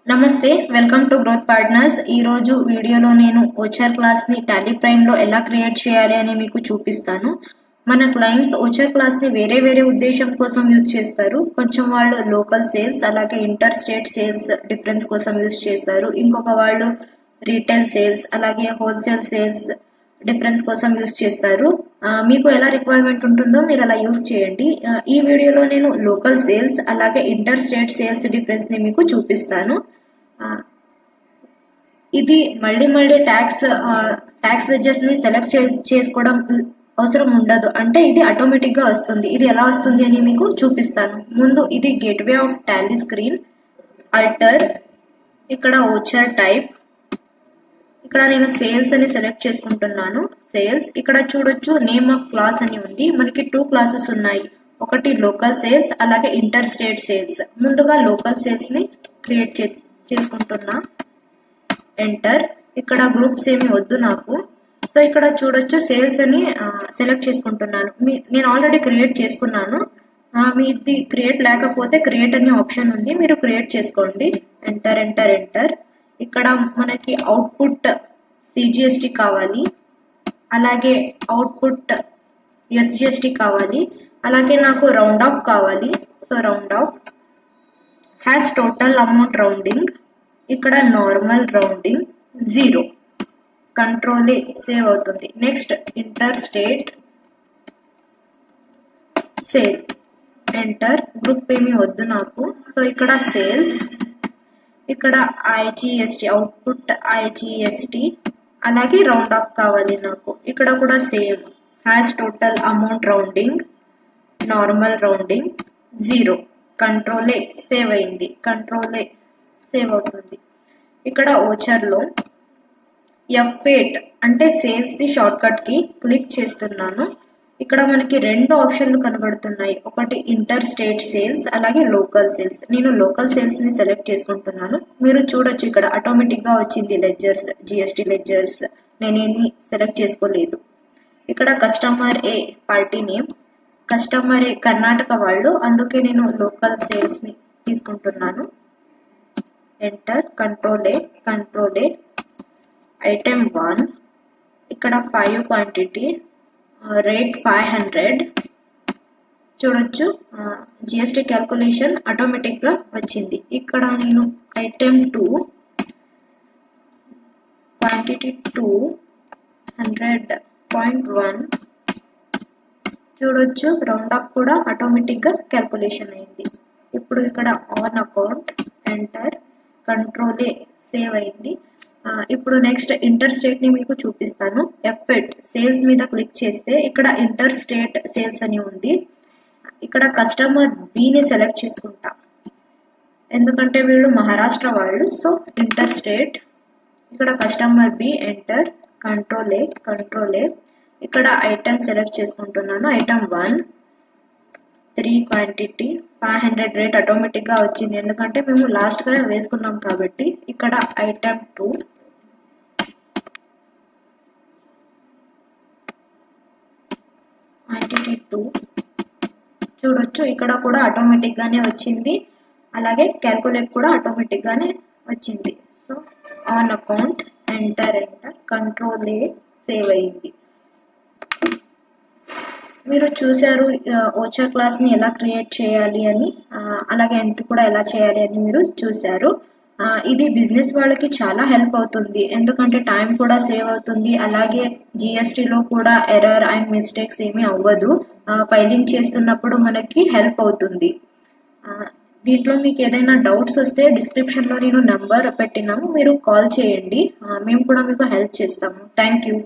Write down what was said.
నమస్తే welcome to growth partners. ఈ రోజు వీడియోలో నేను ఓచర్ క్లాస్ ని టాలీ ప్రైమ్ లో ఎలా క్రియేట్ చేయాలి అని మీకు చూపిస్తాను. మన క్లయింట్స్ ఓచర్ క్లాస్ ని వేరే ఉద్దేశం కోసం యూజ్ చేస్తారు. కొంచెం వాళ్ళు లోకల్ సేల్స్ అలాగే ఇంటర్ స్టేట్ సేల్స్ డిఫరెన్స్ కోసం యూజ్ చేస్తారు. ఇంకొక వాళ్ళు రీటైల్ సేల్స్ అలాగే హోల్సేల్ సేల్స్ డిఫరెన్స్ కోసం యూజ్ చేస్తారు. మీకు ఎలా రిక్వైర్మెంట్ ఉంటుందో మీరు అలా యూజ్ చేయండి. ఈ వీడియోలో నేను లోకల్ సేల్స్ అలాగే ఇంటర్ స్టేట్ సేల్స్ డిఫరెన్స్ ని మీకు చూపిస్తాను. ఇది మళ్ళీ ట్యాక్స్ లెడ్జర్స్ ని సెలెక్ట్ చేసుకోవడం అవసరం ఉండదు. అంటే ఇది ఆటోమేటిక్ గా వస్తుంది. ఇది ఎలా వస్తుంది అని మీకు చూపిస్తాను. ముందు ఇది gateway of Tally screen, Ultra, ఇక్కడ ఓచర్ టైప్, ఇక్కడ నేను సేల్స్ అని సెలెక్ట్ చేసుకుంటున్నాను. సేల్స్ ఇక్కడ చూడొచ్చు నేమ్ ఆఫ్ క్లాస్ అని ఉంది. మనకి 2 క్లాసెస్ ఉన్నాయి. ఒకటి లోకల్ సేల్స్ అలాగే ఇంటర్ స్టేట్ సేల్స్. ముందుగా లోకల్ సేల్స్ ని క్రియేట్ చేసుకుంటున్నా. ఎంటర్. ఇక్కడ గ్రూప్స్ ఏమి వద్దు నాకు. సో ఇక్కడ చూడొచ్చు సేల్స్ అని సెలెక్ట్ చేసుకుంటున్నాను. నేను ఆల్రెడీ క్రియేట్ చేసుకున్నాను. మీది క్రియేట్ లేకపోతే క్రియేట్ అనే ఆప్షన్ ఉంది, మీరు క్రియేట్ చేసుకోండి. Enter enter enter. ఇక్కడ మనకి అవుట్పుట్ సిజిఎస్టి కావాలి, అలాగే అవుట్పుట్ ఎస్జిఎస్టి కావాలి, అలాగే నాకు రౌండ్ ఆఫ్ కావాలి. So round off has total amount rounding, ఇక్కడ normal rounding 0. Control A save అవుతుంది. Next inter state sale. Enter. Group ఏమి వద్దు నాకు. సో ఇక్కడ సేల్స్, ఇక్కడ ఐజిఎస్టి అవుట్పుట్ ఐజిఎస్టి, అలాగే రౌండ్ ఆఫ్ కావాలి నాకు. ఇక్కడ కూడా same has total amount rounding, normal rounding 0. Control A save అయింది. కంట్రోల్ ఏ సేవ్ అవుతుంది. ఇక్కడ ఓచర్ లో F8 అంటే సేల్స్ ది షార్ట్ కట్ కి క్లిక్ చేస్తున్నాను. ఇక్కడ మనకి 2 ఆప్షన్లు కనబడుతున్నాయి. ఒకటి ఇంటర్ స్టేట్ సేల్స్ అలాగే లోకల్ సేల్స్. నేను లోకల్ సేల్స్ ని సెలెక్ట్ చేసుకుంటున్నాను. మీరు చూడొచ్చు ఇక్కడ ఆటోమేటిక్ గా వచ్చింది లెడ్జర్స్, జిఎస్టి లెడ్జర్స్. నేనేమి సెలెక్ట్ చేసుకోలేదు. ఇక్కడ కస్టమర్ ఏ పార్టీ నేమ్, కస్టమర్ ఏ కర్ణాటక వాళ్ళు, అందుకే నేను లోకల్ సేల్స్ ని తీసుకుంటున్నాను. ఎంటర్. కంట్రోల్ ఏ ఐటెం 1, ఇక్కడ 5 క్వాంటిటీ, రేట్ 500. చూడొచ్చు జిఎస్టి క్యాల్కులేషన్ ఆటోమేటిక్ గా వచ్చింది. ఇక్కడ నేను ఐటెం 2 క్వాంటిటీ 200.1 చూడొచ్చు. రౌండ్ ఆఫ్ కూడా ఆటోమేటిక్ గా క్యాల్కులేషన్ అయింది. ఇప్పుడు ఇక్కడ on account. Enter. Control A save అయింది. ఇప్పుడు నెక్స్ట్ ఇంటర్ స్టేట్ ని మీకు చూపిస్తాను. F8 సేల్స్ మీద క్లిక్ చేస్తే ఇక్కడ ఇంటర్ స్టేట్ సేల్స్ అని ఉంది. ఇక్కడ కస్టమర్ బి ని సెలెక్ట్ చేసుకుంటా, ఎందుకంటే వీళ్ళు మహారాష్ట్ర వాళ్ళు. సో ఇంటర్ స్టేట్, ఇక్కడ customer b. Enter. Control a ఇక్కడ ఐటమ్ సెలెక్ట్ చేసుకుంటున్నాను. ఐటమ్ 1 3 క్వాంటిటీ 500, రేట్ ఆటోమేటిక్ గా వచ్చింది ఎందుకంటే మేము లాస్ట్ గా వేసుకున్నాం కాబట్టి. ఇక్కడ ఐటమ్ 2 క్వాంటిటీ 2 చూడొచ్చు. ఇక్కడ కూడా ఆటోమేటిక్ గానే వచ్చింది, అలాగే క్యాల్కులేట్ కూడా ఆటోమేటిక్ గానే వచ్చింది. So on account. Enter. Control A save అయింది. మీరు చూసారు ఓచర్ క్లాస్ ని ఎలా క్రియేట్ చేయాలి అని, అలాగే ఎంట్రీ కూడా ఎలా చేయాలి అని మీరు చూసారు. ఇది బిజినెస్ వాళ్ళకి చాలా హెల్ప్ అవుతుంది, ఎందుకంటే టైం కూడా సేవ్ అవుతుంది. అలాగే జిఎస్టిలో కూడా ఎర్రర్ అండ్ మిస్టేక్స్ ఏమీ అవ్వదు. ఫైలింగ్ చేస్తున్నప్పుడు మనకి హెల్ప్ అవుతుంది. దీంట్లో మీకు ఏదైనా డౌట్స్ వస్తే డిస్క్రిప్షన్ లో నేను నంబర్ పెట్టినాము, మీరు కాల్ చేయండి. మేము కూడా మీకు హెల్ప్ చేస్తాము. Thank you.